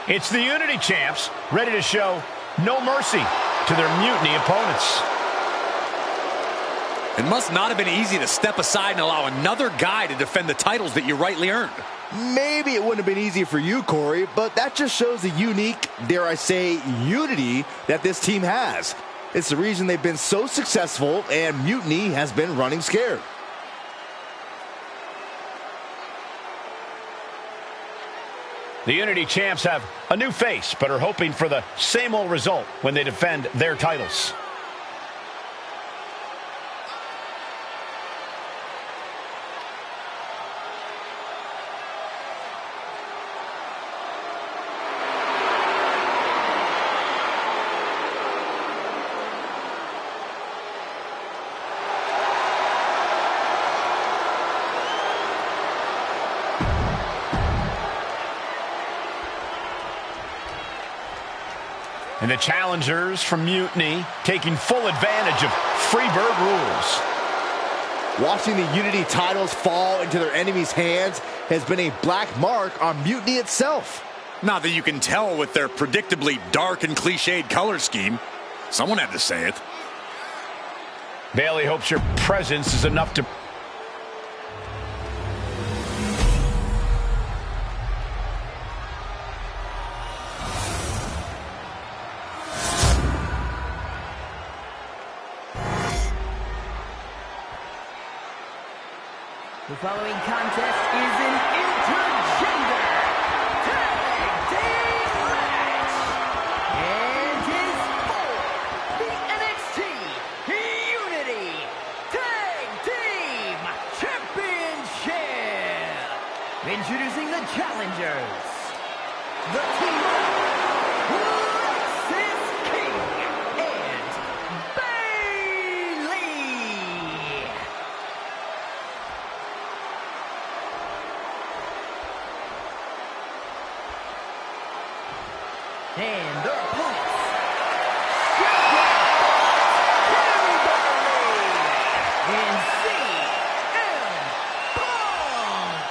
It's the Unity champs, ready to show no mercy to their Mutiny opponents. It must not have been easy to step aside and allow another guy to defend the titles that you rightly earned. Maybe it wouldn't have been easy for you, Corey, but that just shows the unique, dare I say, unity that this team has. It's the reason they've been so successful, and Mutiny has been running scared. The Unity champs have a new face, but are hoping for the same old result when they defend their titles. And the challengers from Mutiny taking full advantage of Freebird rules. Watching the Unity titles fall into their enemies' hands has been a black mark on Mutiny itself. Not that you can tell with their predictably dark and cliched color scheme. Someone had to say it. Bailey hopes your presence is enough to... The following contest is an intergender tag team match and is for the NXT Unity Tag Team Championship. Introducing the challengers, the team of King and Bailey. And their opponents, and CM Punk.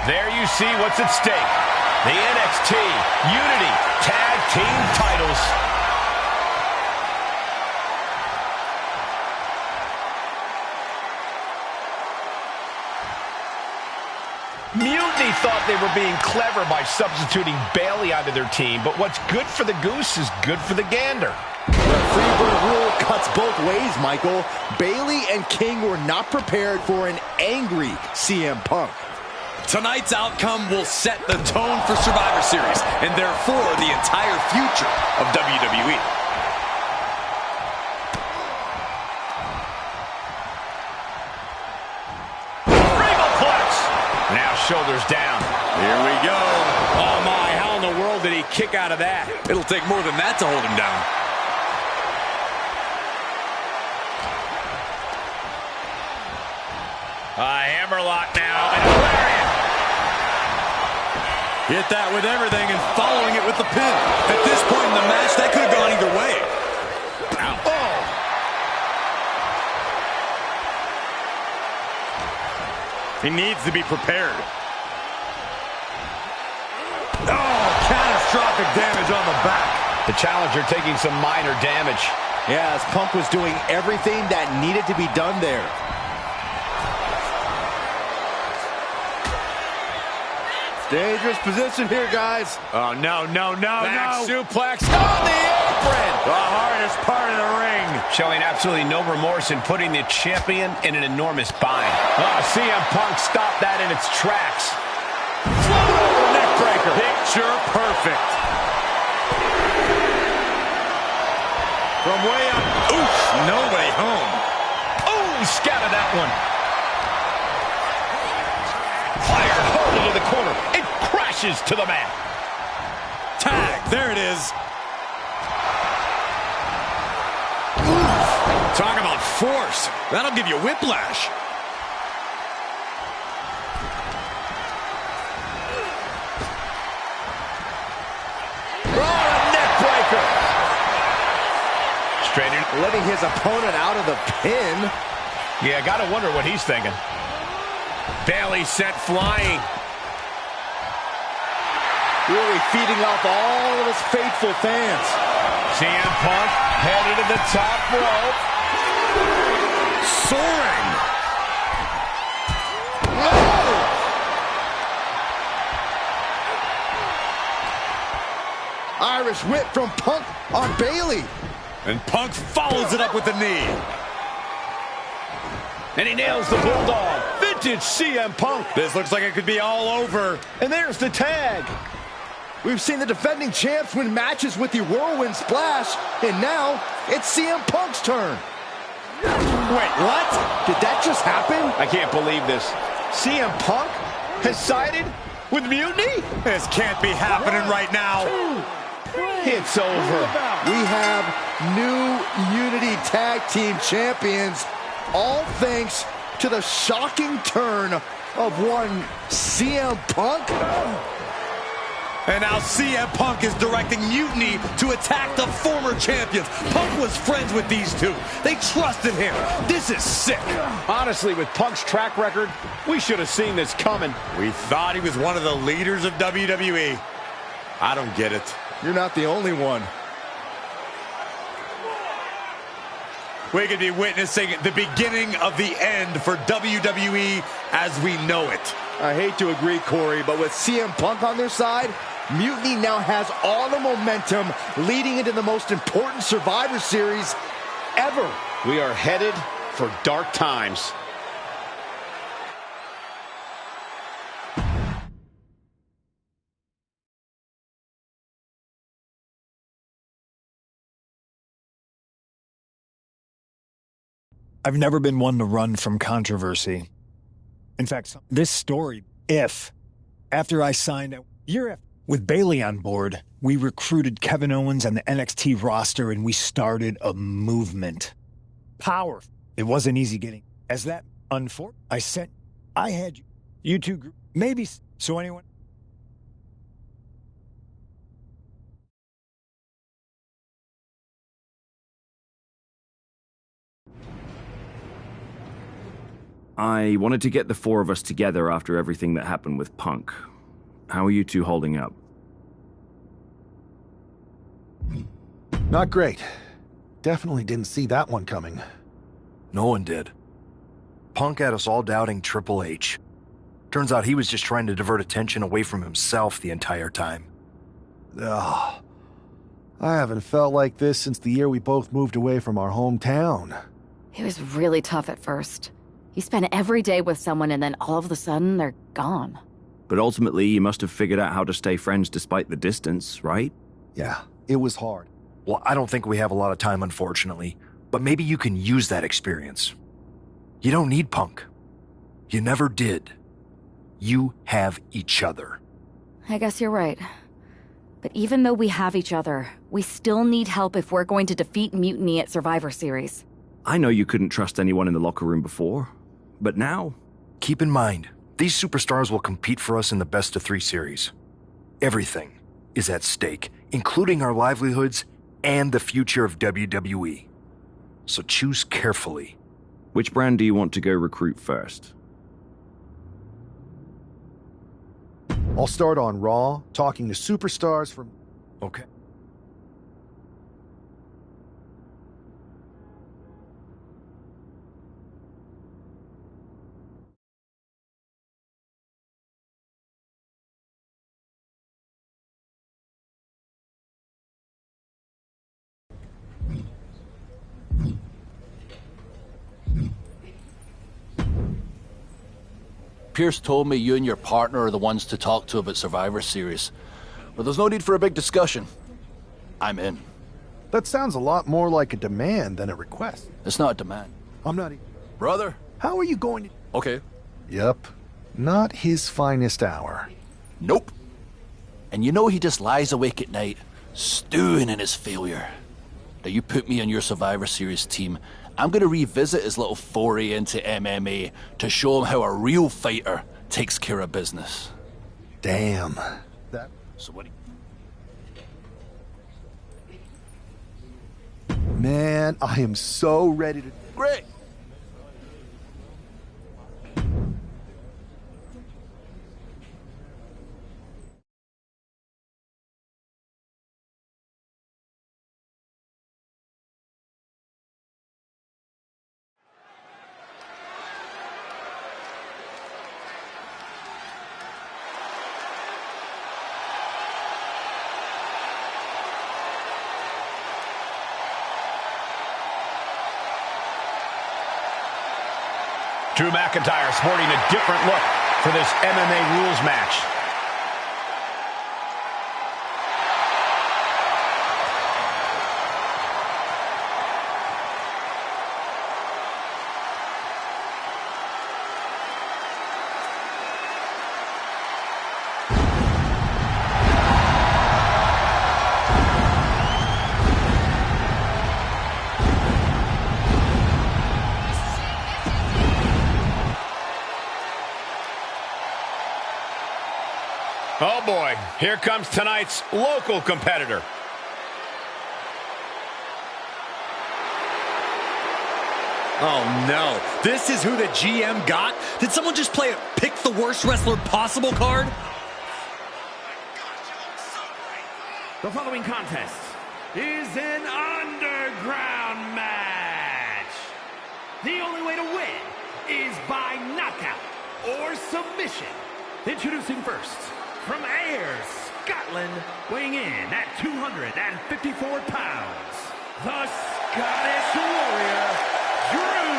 There you see what's at stake. The NXT Unity Tag Team titles. Mutiny thought they were being clever by substituting Bailey onto their team, but what's good for the goose is good for the gander. The Freebird rule cuts both ways, Michael. Bailey and King were not prepared for an angry CM Punk. Tonight's outcome will set the tone for Survivor Series, and therefore the entire future of WWE. Now shoulders down. Here we go. Oh my, how in the world did he kick out of that? It'll take more than that to hold him down. Hammerlock now, and a lariat. Hit that with everything and following it with the pin. At this point in the match, that could have gone either way. Ow. Oh. He needs to be prepared. Oh, catastrophic damage on the back. The challenger taking some minor damage. Yeah, as Punk was doing everything that needed to be done there. Dangerous position here, guys. Oh, no, no, no, Back no. suplex on the apron. The hardest part of the ring. Showing absolutely no remorse in putting the champion in an enormous bind. Oh, CM Punk stopped that in its tracks. Neck breaker. Picture perfect. From way up. Oof, no way home. Oh, scattered that one. Fired hard into the corner. It crashes to the mat. Tag, there it is. Oof. Talk about force. That'll give you whiplash. Oh, a neck breaker. Straight in. letting his opponent out of the pin. Yeah, gotta wonder what he's thinking. Bailey sent flying. Really feeding off all of his faithful fans. CM Punk headed to the top rope. Soaring. Irish whip from Punk on Bailey. And Punk follows it up with the knee. And he nails the Bulldog. Vintage CM Punk. This looks like it could be all over. And there's the tag. We've seen the defending champs win matches with the Whirlwind Splash, and now it's CM Punk's turn. Wait, what? Did that just happen? I can't believe this. CM Punk has sided with Mutiny? This can't be happening right now. It's over. We have new Unity Tag Team Champions, all thanks to the shocking turn of one CM Punk. And now CM Punk is directing Mutiny to attack the former champions. Punk was friends with these two. They trusted him. This is sick. Honestly, with Punk's track record, we should have seen this coming. We thought he was one of the leaders of WWE. I don't get it. You're not the only one. We could be witnessing the beginning of the end for WWE as we know it. I hate to agree, Corey, but with CM Punk on their side, Mutiny now has all the momentum leading into the most important Survivor Series ever. We are headed for dark times. I've never been one to run from controversy. In fact, this story, after I signed a year after, with Bailey on board, we recruited Kevin Owens and the NXT roster, and we started a movement. Power. It wasn't easy getting. As that, unfortunately, I had you two, maybe, so anyone. I wanted to get the four of us together after everything that happened with Punk. How are you two holding up? Not great. Definitely didn't see that one coming. No one did. Punk had us all doubting Triple H. Turns out he was just trying to divert attention away from himself the entire time. Ugh. I haven't felt like this since the year we both moved away from our hometown. It was really tough at first. You spend every day with someone and then all of a sudden they're gone. But ultimately, you must have figured out how to stay friends despite the distance, right? Yeah, it was hard. Well, I don't think we have a lot of time, unfortunately. But maybe you can use that experience. You don't need Punk. You never did. You have each other. I guess you're right. But even though we have each other, we still need help if we're going to defeat Mutiny at Survivor Series. I know you couldn't trust anyone in the locker room before, but now... Keep in mind, these superstars will compete for us in the best-of-3 series. Everything is at stake, including our livelihoods and the future of WWE. So choose carefully. Which brand do you want to go recruit first? I'll start on Raw, talking to superstars from... Okay. Pierce told me you and your partner are the ones to talk to about Survivor Series. But there's no need for a big discussion. I'm in. That sounds a lot more like a demand than a request. It's not a demand. I'm not... Brother? How are you going to... Okay. Yep. Not his finest hour. Nope. And you know he just lies awake at night, stewing in his failure. Now you put me on your Survivor Series team, I'm going to revisit his little foray into MMA to show him how a real fighter takes care of business. Damn. So what do you... Man, I am so ready to... Great! Drew McIntyre sporting a different look for this MMA rules match. Oh boy, here comes tonight's local competitor. Oh no, this is who the GM got? Did someone just play a pick the worst wrestler possible card? The following contest is an underground match. The only way to win is by knockout or submission. Introducing first, from Ayr, Scotland, weighing in at 254 pounds, the Scottish Warrior, Drew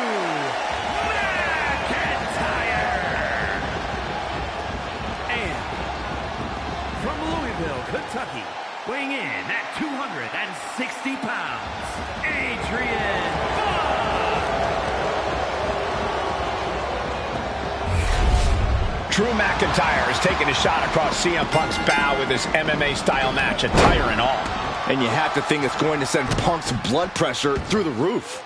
McIntyre. And from Louisville, Kentucky, weighing in at 260 pounds, Adrian Funk. Drew McIntyre is taking a shot across CM Punk's bow with his MMA-style match attire and all. And you have to think it's going to send Punk's blood pressure through the roof.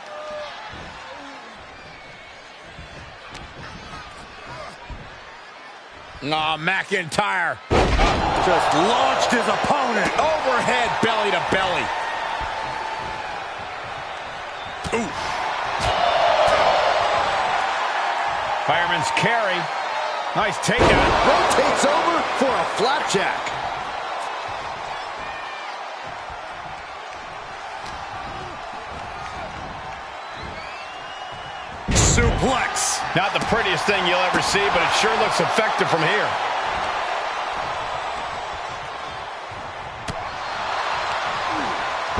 Oh, McIntyre Just launched his opponent. overhead belly to belly. Ooh. Fireman's carry. Nice takedown. Rotates over for a flapjack. Suplex. Not the prettiest thing you'll ever see, but it sure looks effective from here.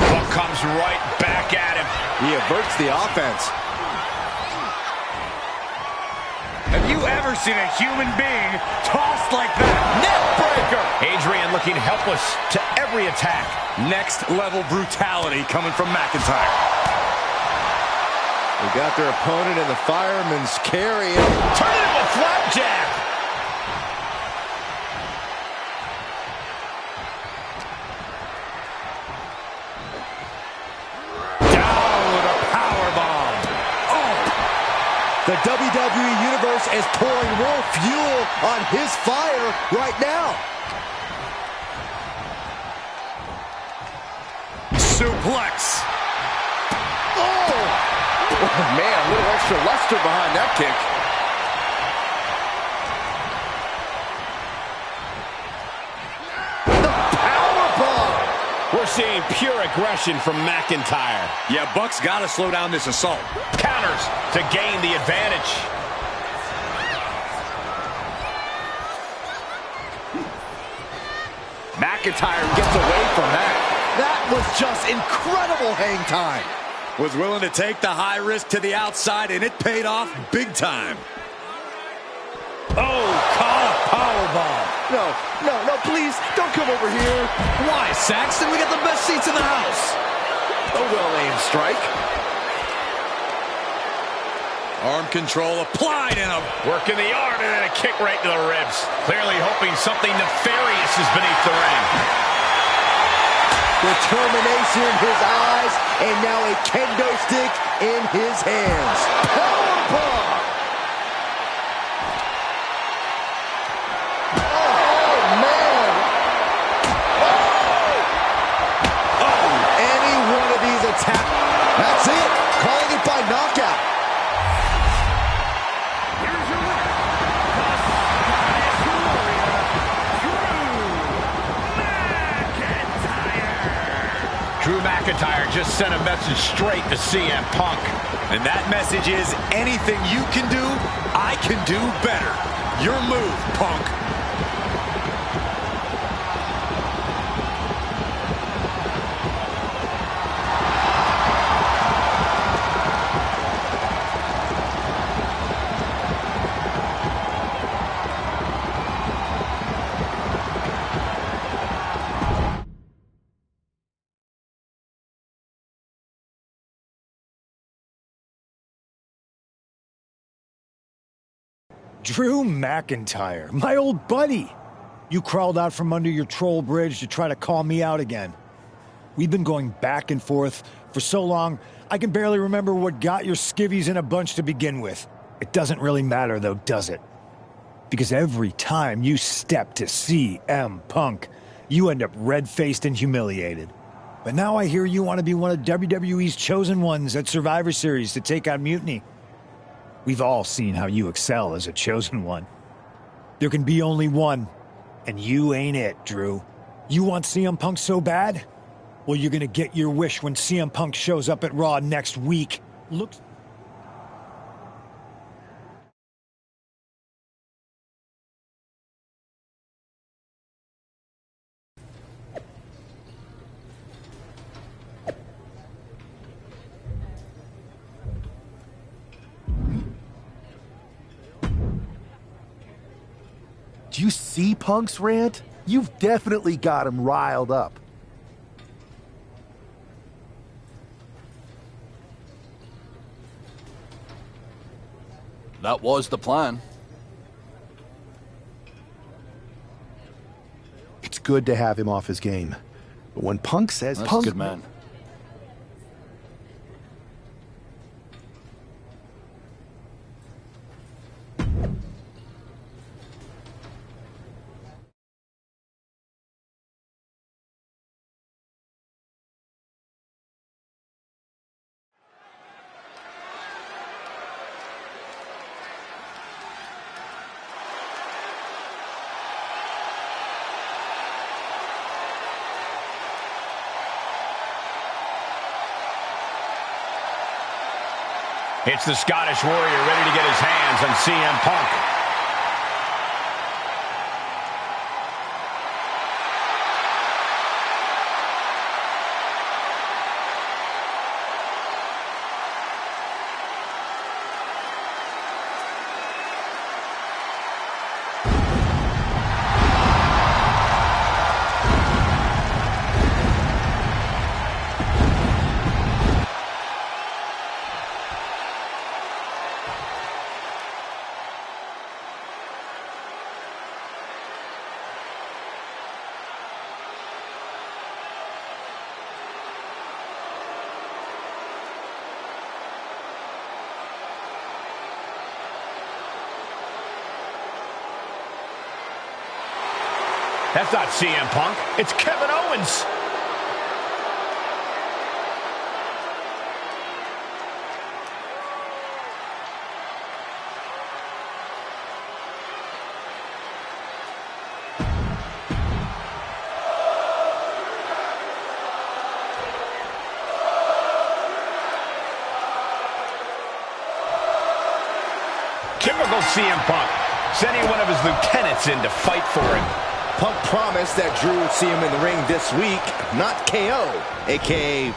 Punk comes right back at him. He averts the offense. Have you ever seen a human being tossed like that? Neckbreaker. Adrian looking helpless to every attack. Next level brutality coming from McIntyre. They got their opponent in the fireman's carry. Turn it into a flapjack. Down with a powerbomb. Oh! The WWE Universe is pouring more fuel on his fire right now. Suplex. Oh, man, a little extra luster behind that kick. The powerbomb. We're seeing pure aggression from McIntyre. Yeah, Buck's got to slow down this assault. Counters to gain the advantage. McIntyre gets away from that. That was just incredible hang time. Was willing to take the high risk to the outside, and it paid off big time. Oh, caught a powerbomb. No, please, don't come over here. Why, Saxton? We got the best seats in the house. A well-aimed strike. Arm control applied and a... Working the arm and then a kick right to the ribs. Clearly hoping something nefarious is beneath the ring. Determination in his eyes, and now a kendo stick in his hands. Powerbomb! Oh, man! Oh! Any one of these attacks. McIntyre just sent a message straight to CM Punk. And that message is, anything you can do, I can do better. Your move, Punk. Drew McIntyre, my old buddy. You crawled out from under your troll bridge to try to call me out again. We've been going back and forth for so long, I can barely remember what got your skivvies in a bunch to begin with. It doesn't really matter though, does it? Because every time you step to CM Punk, you end up red-faced and humiliated. But now I hear you want to be one of WWE's chosen ones at Survivor Series to take on Mutiny. We've all seen how you excel as a chosen one. There can be only one, and you ain't it, Drew. You want CM Punk so bad? Well, you're gonna get your wish when CM Punk shows up at Raw next week. Looks... Do you see Punk's rant? You've definitely got him riled up. That was the plan. It's good to have him off his game. But when Punk says That's Punk... a good man. It's the Scottish Warrior ready to get his hands on CM Punk. That's not CM Punk. It's Kevin Owens. Typical CM Punk, sending one of his lieutenants in to fight for him. Punk promised that Drew would see him in the ring this week, not KO, a.k.a.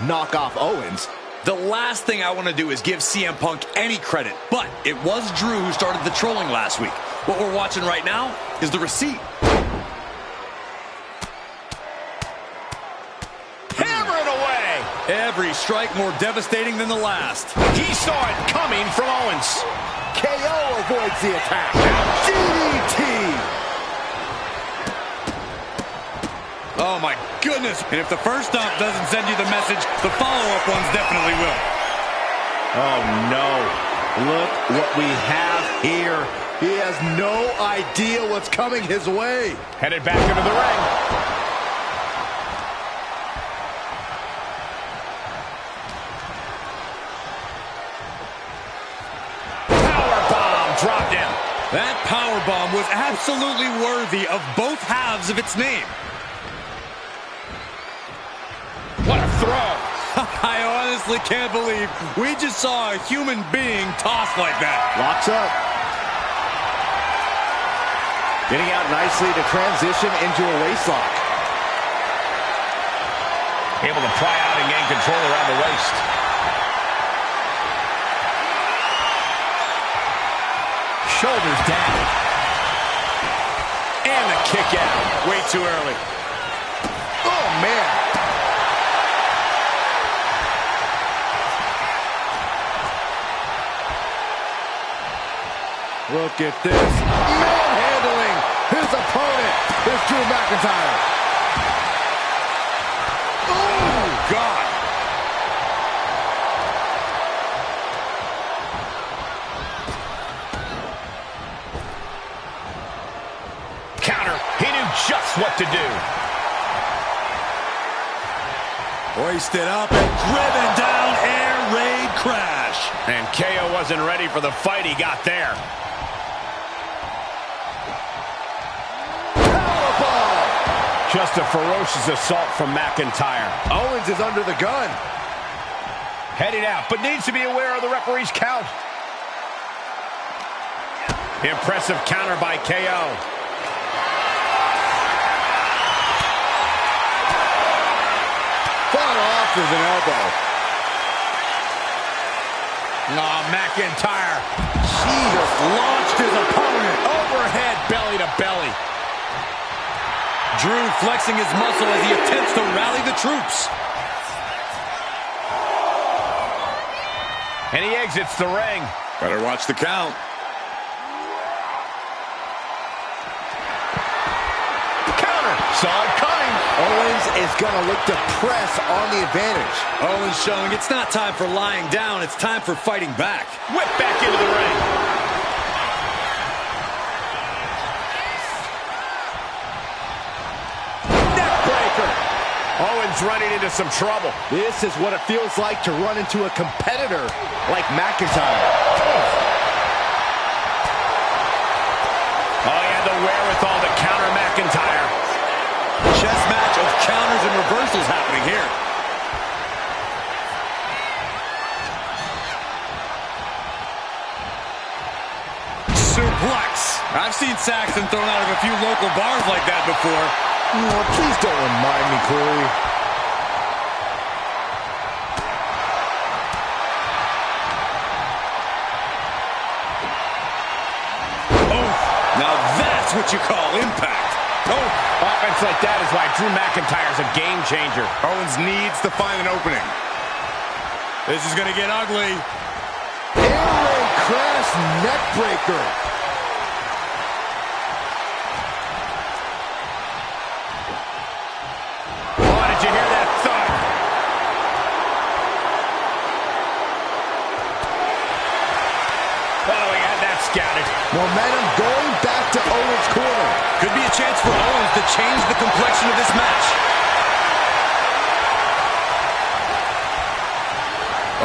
knockoff Owens. The last thing I want to do is give CM Punk any credit, but it was Drew who started the trolling last week. What we're watching right now is the receipt. Hammering away. Every strike more devastating than the last. He saw it coming from Owens. KO avoids the attack. DDT. Oh my goodness. And if the first stomp doesn't send you the message, the follow-up ones definitely will. Oh no. Look what we have here. He has no idea what's coming his way. Headed back into the ring. Powerbomb dropped him. That powerbomb was absolutely worthy of both halves of its name. What a throw. I honestly can't believe we just saw a human being tossed like that. Locks up. Getting out nicely to transition into a waistlock. Able to pry out and gain control around the waist. Shoulders down. And the kick out. Way too early. Oh, man. Look at this. Manhandling his opponent. Here's Drew McIntyre. Oh, God. Counter. He knew just what to do. Hoisted up and driven down. Air raid crash. And KO wasn't ready for the fight he got there. Just a ferocious assault from McIntyre. Owens is under the gun. Heading out, but needs to be aware of the referee's count. Impressive counter by KO. Fought off with an elbow. Oh, McIntyre. Jesus, launched his opponent. Overhead, belly to belly. Drew flexing his muscle as he attempts to rally the troops. And he exits the ring. Better watch the count. Counter. Saw it coming. Owens is going to look to press on the advantage. Owens showing it's not time for lying down. It's time for fighting back. Whip back into the ring. Owens running into some trouble. This is what it feels like to run into a competitor like McIntyre. Oh, he had the wherewithal to counter McIntyre. Chess match of counters and reversals happening here. Suplex. I've seen Saxton thrown out of a few local bars like that before. Oh, please don't remind me, Corey. Oh, now that's what you call impact. Oh, offense like that is why Drew McIntyre's a game changer. Owens needs to find an opening. This is going to get ugly. Airway crash neck breaker. Did you hear that thud? Oh, he had that scouted. Momentum going back to Owens' corner. Could be a chance for Owens to change the complexion of this match.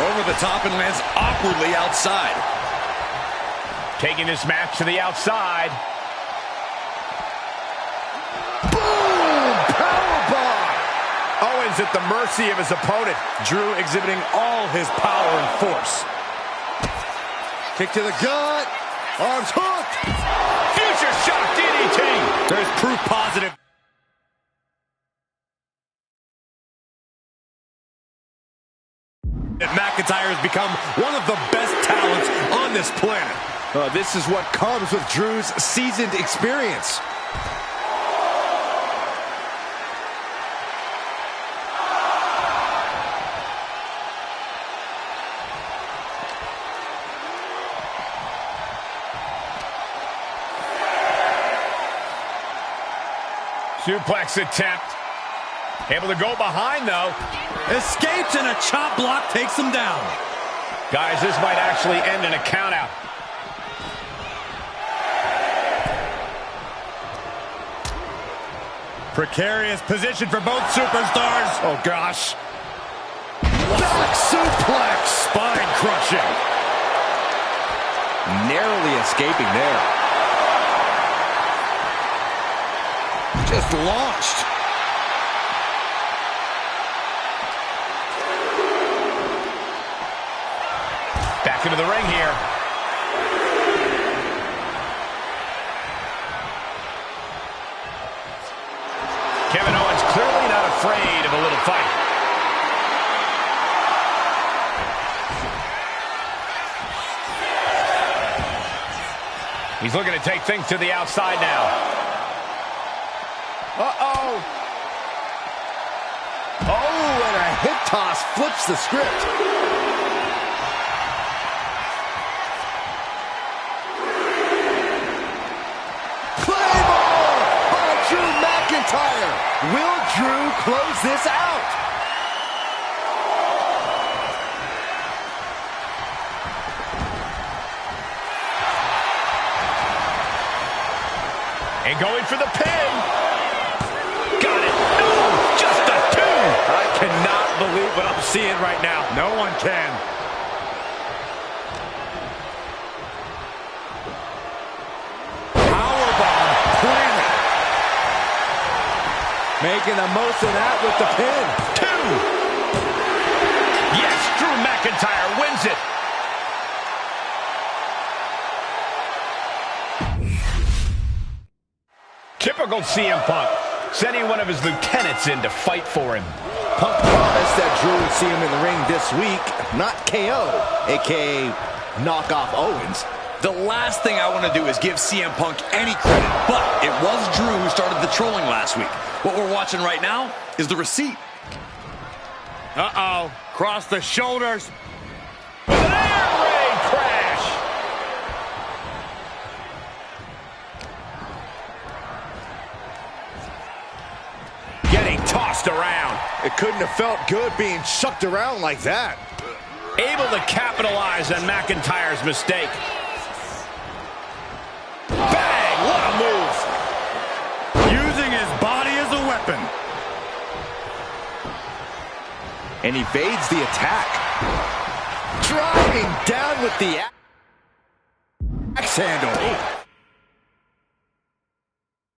Over the top and lands awkwardly outside. Taking this match to the outside. Owens at the mercy of his opponent. Drew exhibiting all his power and force. Kick to the gut. Arms hooked. Future shot DDT. There's proof positive. And McIntyre has become one of the best talents on this planet. This is what comes with Drew's seasoned experience. Suplex attempt. Able to go behind, though. Escapes and a chop block takes him down. Guys, this might actually end in a countout. Precarious position for both superstars. Oh, gosh. Back suplex. Spine crushing. Narrowly escaping there. Just launched. back into the ring here. Kevin Owens clearly not afraid of a little fight. He's looking to take things to the outside now. Uh-oh. Oh, and a hip toss flips the script. Claymore by Drew McIntyre. Will Drew close this out? And going for the pin. Got it. No, just a two. I cannot believe what I'm seeing right now. No one can. Powerbomb planted. Making the most of that with the pin. Two. Yes, Drew McIntyre wins it. Typical CM Punk, sending one of his lieutenants in to fight for him. Punk promised that Drew would see him in the ring this week, not KO, a.k.a. knock off Owens. The last thing I want to do is give CM Punk any credit, but it was Drew who started the trolling last week. What we're watching right now is the receipt. Uh-oh, cross the shoulders. With an air raid crash. Getting tossed around. It couldn't have felt good being chucked around like that. Able to capitalize on McIntyre's mistake. Bang! What a move! Using his body as a weapon. And evades the attack. Driving down with the axe handle.